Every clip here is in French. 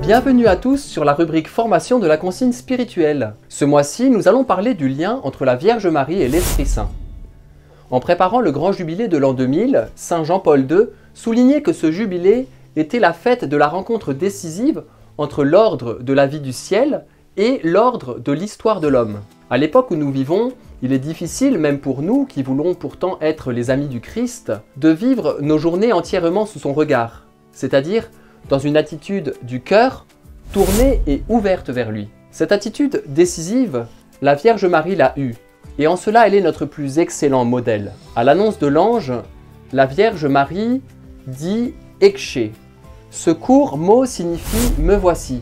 Bienvenue à tous sur la rubrique formation de la consigne spirituelle. Ce mois-ci, nous allons parler du lien entre la Vierge Marie et l'Esprit Saint. En préparant le grand jubilé de l'an 2000, Saint Jean-Paul II soulignait que ce jubilé était la fête de la rencontre décisive entre l'ordre de la vie du ciel et l'ordre de l'histoire de l'homme. À l'époque où nous vivons, il est difficile, même pour nous qui voulons pourtant être les amis du Christ, de vivre nos journées entièrement sous son regard, c'est-à-dire dans une attitude du cœur tournée et ouverte vers lui. Cette attitude décisive, la Vierge Marie l'a eue, et en cela elle est notre plus excellent modèle. À l'annonce de l'ange, la Vierge Marie dit « Ecce ». Ce court mot signifie « me voici ».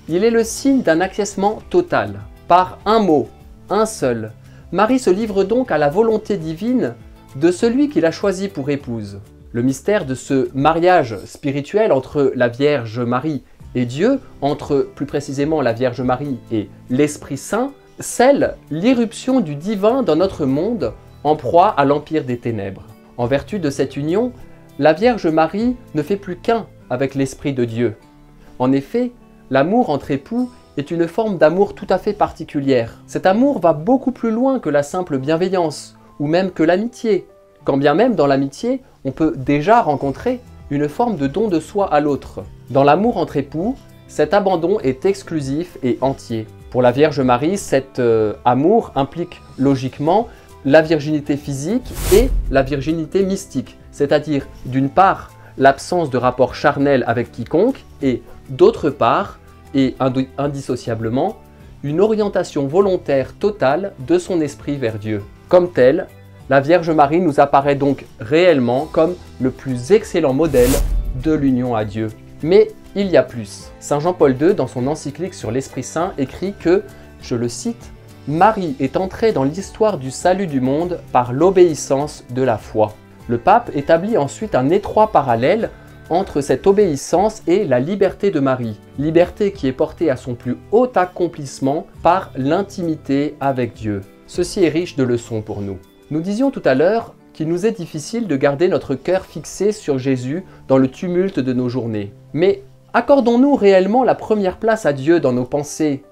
Il est le signe d'un acquiescement total. Par un mot, un seul, Marie se livre donc à la volonté divine de celui qui l'a choisi pour épouse. Le mystère de ce mariage spirituel entre la Vierge Marie et Dieu, entre plus précisément la Vierge Marie et l'Esprit Saint, scelle l'irruption du divin dans notre monde en proie à l'empire des ténèbres. En vertu de cette union, la Vierge Marie ne fait plus qu'un avec l'Esprit de Dieu. En effet, l'amour entre époux est une forme d'amour tout à fait particulière. Cet amour va beaucoup plus loin que la simple bienveillance, ou même que l'amitié. Quand bien même dans l'amitié, on peut déjà rencontrer une forme de don de soi à l'autre. Dans l'amour entre époux, cet abandon est exclusif et entier. Pour la Vierge Marie, cet amour implique logiquement la virginité physique et la virginité mystique, c'est-à-dire d'une part l'absence de rapport charnel avec quiconque et d'autre part, et indissociablement, une orientation volontaire totale de son esprit vers Dieu. Comme telle, la Vierge Marie nous apparaît donc réellement comme le plus excellent modèle de l'union à Dieu. Mais il y a plus. Saint Jean-Paul II, dans son encyclique sur l'Esprit Saint, écrit que, je le cite, « Marie est entrée dans l'histoire du salut du monde par l'obéissance de la foi ». Le pape établit ensuite un étroit parallèle entre cette obéissance et la liberté de Marie, liberté qui est portée à son plus haut accomplissement par l'intimité avec Dieu. Ceci est riche de leçons pour nous. Nous disions tout à l'heure qu'il nous est difficile de garder notre cœur fixé sur Jésus dans le tumulte de nos journées. Mais accordons-nous réellement la première place à Dieu dans nos pensées,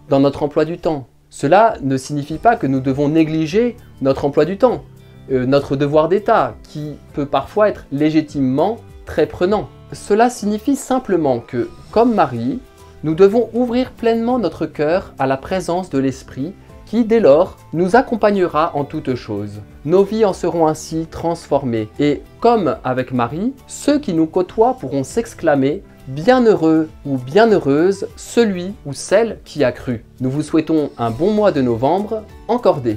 dans notre emploi du temps? Cela ne signifie pas que nous devons négliger notre emploi du temps, notre devoir d'État, qui peut parfois être légitimement très prenant. Cela signifie simplement que, comme Marie, nous devons ouvrir pleinement notre cœur à la présence de l'Esprit qui, dès lors, nous accompagnera en toutes choses. Nos vies en seront ainsi transformées et, comme avec Marie, ceux qui nous côtoient pourront s'exclamer « Bienheureux ou bienheureuse celui ou celle qui a cru ». Nous vous souhaitons un bon mois de novembre, encordé.